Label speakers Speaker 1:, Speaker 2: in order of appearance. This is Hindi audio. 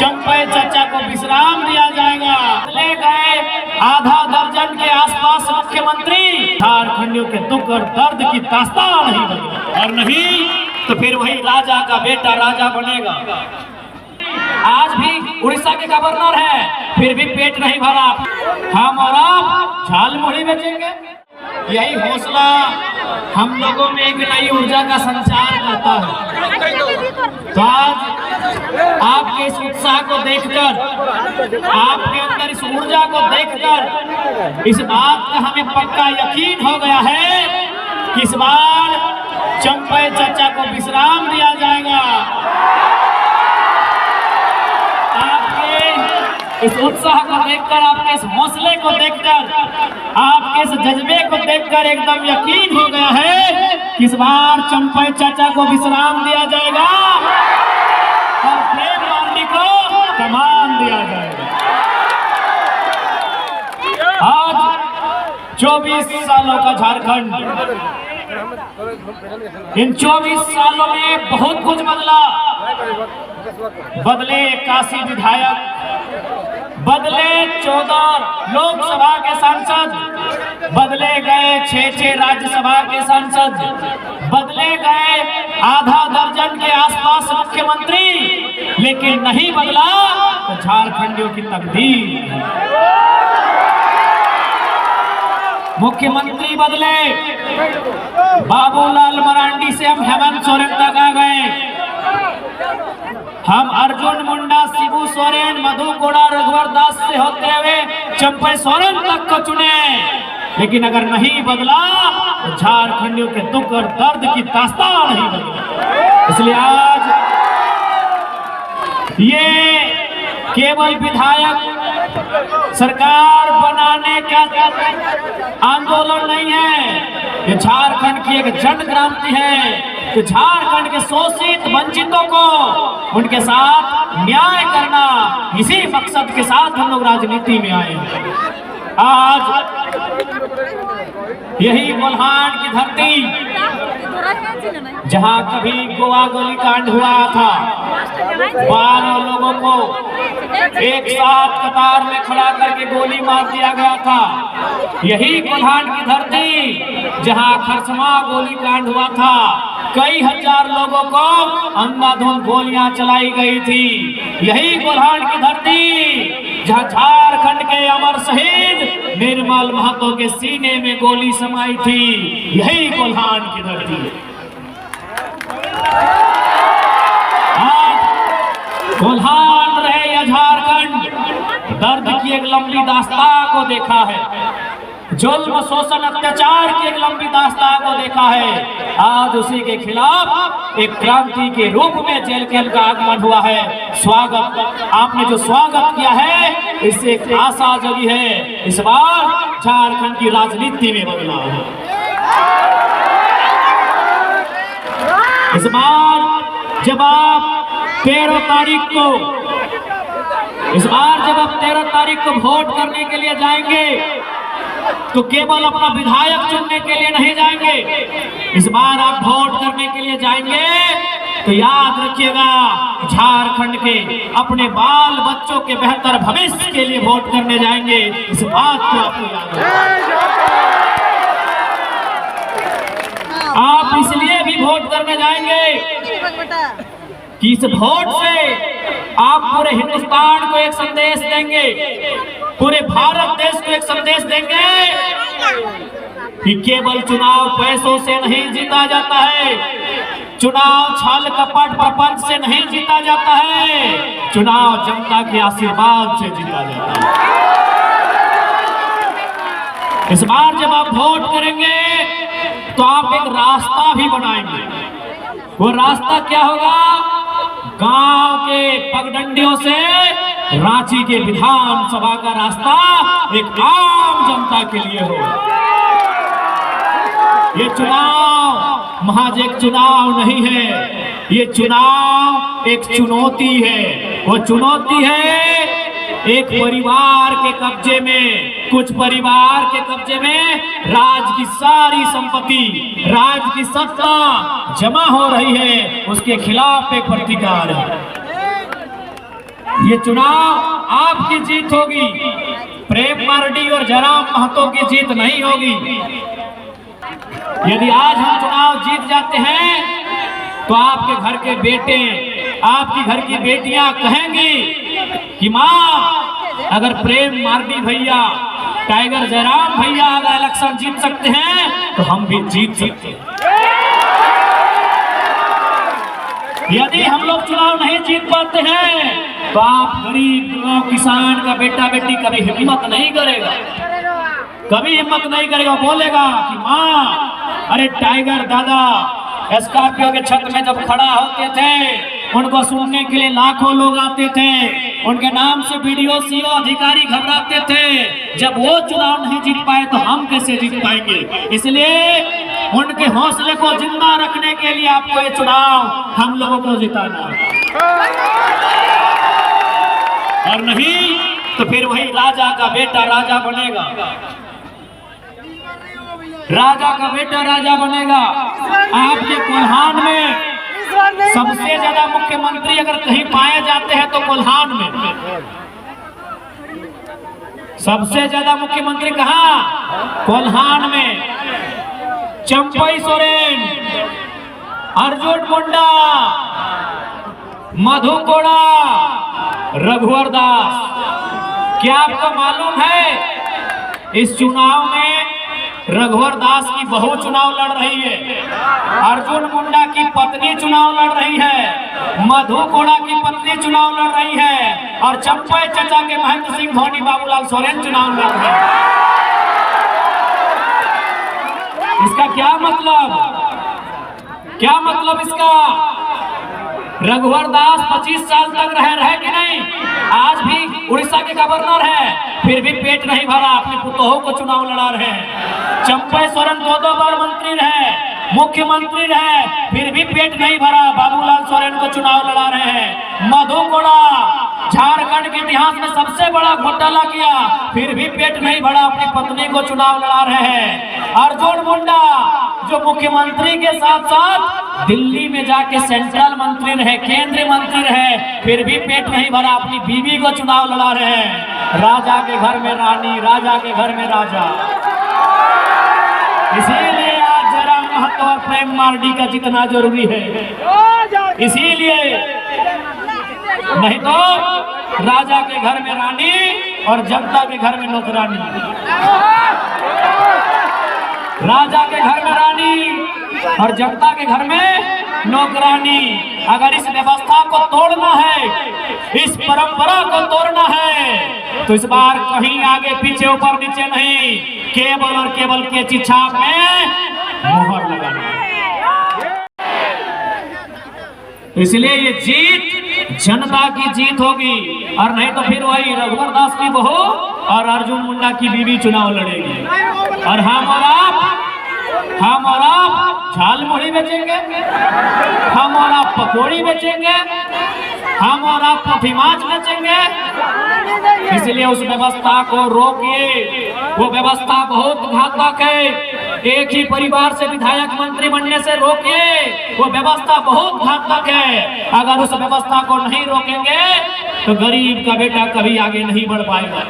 Speaker 1: चंपई चचा को विश्राम दिया जाएगा। ले गए आधा दर्जन के आसपास मुख्यमंत्री, झारखंडियों के दुख और दर्द की दास्तान नहीं बनेगी, और नहीं तो फिर वही राजा का बेटा राजा बनेगा। आज भी उड़ीसा के गवर्नर है, फिर भी पेट नहीं भरा, हम और आप झालमुड़ी बेचेंगे। यही हौसला हम लोगों में एक नई ऊर्जा का संचार करता है। तो आज आपके इस उत्साह को देखकर, आपके अंदर इस ऊर्जा को देखकर इस बात का हमें पक्का यकीन हो गया है कि इस बार चंपई चचा को विश्राम दिया जाएगा। इस उत्साह को देखकर, आपके इस हौसले को देखकर, आपके इस जज्बे को देखकर एकदम यकीन हो गया है कि इस बार चंपई चाचा को विश्राम दिया जाएगा और प्रेम पार्टी को कमान दिया जाएगा। आज 24 सालों का झारखंड, इन 24 सालों में बहुत कुछ बदला। बदले 81 विधायक, बदले 14 लोकसभा के सांसद, बदले गए 6 राज्यसभा के सांसद, बदले गए आधा दर्जन के आसपास मुख्यमंत्री, लेकिन नहीं बदला तो झारखंडियों की तकदीर। मुख्यमंत्री बदले, बाबूलाल मरांडी से हम हेमंत सोरेन तक आ गए, हम अर्जुन मुंडा, शिबू सोरेन, मधु कोड़ा, रघुवर दास से होते हुए चंपई सोरेन तक को चुने, लेकिन अगर नहीं बदला तो झारखंडियों के दुख और दर्द की दास्तान नहीं बदला। इसलिए आज ये केवल विधायक सरकार बनाने का आंदोलन नहीं है, ये झारखंड की एक जन क्रांति है। तो झारखंड के शोषित वंचितों को उनके साथ न्याय करना, इसी मकसद के साथ हम लोग राजनीति में आए। आज यही कोल्हान की धरती, जहां कभी गोवा गोलीकांड हुआ था, 12 लोगों को एक साथ कतार में खड़ा करके गोली मार दिया गया था, यही कोल्हान की धरती जहां खरसमा गोलीकांड हुआ था, कई हजार लोगों को अंधाधुंध गोलियां चलाई गई थी, यही कोल्हान की धरती जहां झारखंड के अमर शहीद निर्मल महतो के सीने में गोली समाई थी, यही कोल्हान की धरती। कोल्हान रहे या झारखंड, दर्द की एक लंबी दास्तां को देखा है, जुल्म शोषण अत्याचार की एक लंबी दास्तां को देखा है। आज उसी के खिलाफ एक क्रांति के रूप में जेल कैल का आगमन हुआ है। स्वागत, आपने जो स्वागत किया है, इससे एक आशा जगी है, इस बार झारखंड की राजनीति में बदलाव है। इस बार जब आप 13 तारीख को, इस बार जब आप 13 तारीख को वोट करने के लिए जाएंगे तो केवल अपना विधायक चुनने के लिए नहीं जाएंगे, इस बार आप वोट करने के लिए जाएंगे तो याद रखिएगा, झारखंड के अपने बाल बच्चों के बेहतर भविष्य के लिए वोट करने जाएंगे। इस बात को आपको याद रखना। आप इसलिए भी वोट करने जाएंगे कि इस वोट से आप पूरे हिंदुस्तान को एक संदेश देंगे, पूरे भारत देश को एक संदेश देंगे कि केवल चुनाव पैसों से नहीं जीता जाता है, चुनाव छल कपट प्रपंच से नहीं जीता जाता है, चुनाव जनता के आशीर्वाद से जीता जाता है। इस बार जब आप वोट करेंगे तो आप एक रास्ता भी बनाएंगे। वो रास्ता क्या होगा? गांव के पगडंडियों से रांची के विधानसभा का रास्ता एक आम जनता के लिए हो। ये चुनाव महज एक चुनाव नहीं है, ये चुनाव एक चुनौती है। वो चुनौती है एक परिवार के कब्जे में, कुछ परिवार के कब्जे में राज की सारी संपत्ति, राज की सत्ता जमा हो रही है, उसके खिलाफ एक प्रतिकार है। ये चुनाव आपकी जीत होगी, प्रेम मार्डी और जयराम महतो की जीत नहीं होगी। यदि आज हम चुनाव जीत जाते हैं तो आपके घर के बेटे, आपकी घर की बेटियां कहेंगी कि माँ, अगर प्रेम मार्डी भैया, टाइगर जयराम भैया अगर इलेक्शन जीत सकते हैं तो हम भी जीत सकते हैं। यदि हम लोग चुनाव नहीं जीत पाते हैं तो आप गरीब किसान का बेटा बेटी कभी हिम्मत नहीं करेगा, कभी हिम्मत नहीं करेगा, बोलेगा कि माँ, अरे टाइगर दादा स्कॉर्पियो के छत में जब खड़ा होते थे उनको सुनने के लिए लाखों लोग आते थे, उनके नाम से बीडीओ सीओ अधिकारी घबराते थे। जब वो चुनाव नहीं जीत पाए तो हम कैसे जीत पाएंगे? इसलिए उनके हौसले को जिंदा रखने के लिए आपको ये चुनाव हम लोगों को जिताना है, और नहीं तो फिर वही राजा का बेटा राजा बनेगा, राजा का बेटा राजा बनेगा। आपके कोल्हान में सबसे ज्यादा मुख्यमंत्री अगर कहीं पाए जाते हैं तो कोल्हान में। सबसे ज्यादा मुख्यमंत्री कहाँ? कोल्हान में। चंपई सोरेन, अर्जुन मुंडा, मधु कोड़ा, रघुवर दास। क्या आपको मालूम है इस चुनाव में रघुवर दास की बहू चुनाव लड़ रही है, अर्जुन मुंडा की पत्नी चुनाव लड़ रही है, मधु कोड़ा की पत्नी चुनाव लड़ रही है, और चंपई चचा के महेंद्र सिंह धोनी बाबूलाल सोरेन चुनाव लड़ रहे हैं। इसका क्या मतलब? क्या मतलब इसका? रघुवर दास 25 साल तक रहे कि नहीं? आज भी उड़ीसा के गवर्नर है, फिर भी पेट नहीं भरा, अपने पुतोहों को चुनाव लड़ा रहे हैं। चंपई सोरेन 2 बार मंत्री रहे, मुख्यमंत्री रहे, फिर भी पेट नहीं भरा, बाबूलाल सोरेन को चुनाव लड़ा रहे हैं। मधु कोड़ा झारखंड के इतिहास में सबसे बड़ा घोटाला किया, फिर भी पेट नहीं भरा, अपनी पत्नी को चुनाव लड़ा रहे हैं। अर्जुन मुंडा जो मुख्यमंत्री के साथ साथ दिल्ली में जाके सेंट्रल मंत्री रहे, केंद्रीय मंत्री रहे, फिर भी पेट नहीं भरा, अपनी बीवी को चुनाव लड़ा रहे हैं। राजा के घर में रानी, राजा के घर में राजा। इसीलिए आज जयराम महतो और प्रेम मार्डी का जितना जरूरी है, इसीलिए, नहीं तो राजा के घर में रानी और जनता के घर में नौकरानी। राजा के घर में रानी और जनता के घर में नौकरानी। अगर इस व्यवस्था को तोड़ना है, इस परंपरा को तोड़ना है, तो इस बार कहीं आगे पीछे ऊपर नीचे नहीं, केवल और केवल कैंची छाप में मोहर लगाना है। इसलिए ये जीत जनता की जीत होगी, और नहीं तो फिर वही रघुवर दास की बहू और अर्जुन मुंडा की बीवी चुनाव लड़ेगी, और हम और आप झाल मुढ़ी बेचेंगे, हम और आप पकौड़ी बेचेंगे, हम और आप पोथी माछ बेचेंगे। इसलिए उस व्यवस्था को रोकिए, वो व्यवस्था बहुत घातक है। एक ही परिवार से विधायक मंत्री बनने से रोकिए, वो व्यवस्था बहुत घातक है। अगर उस व्यवस्था को नहीं रोकेंगे तो गरीब का बेटा कभी आगे नहीं बढ़ पाएगा।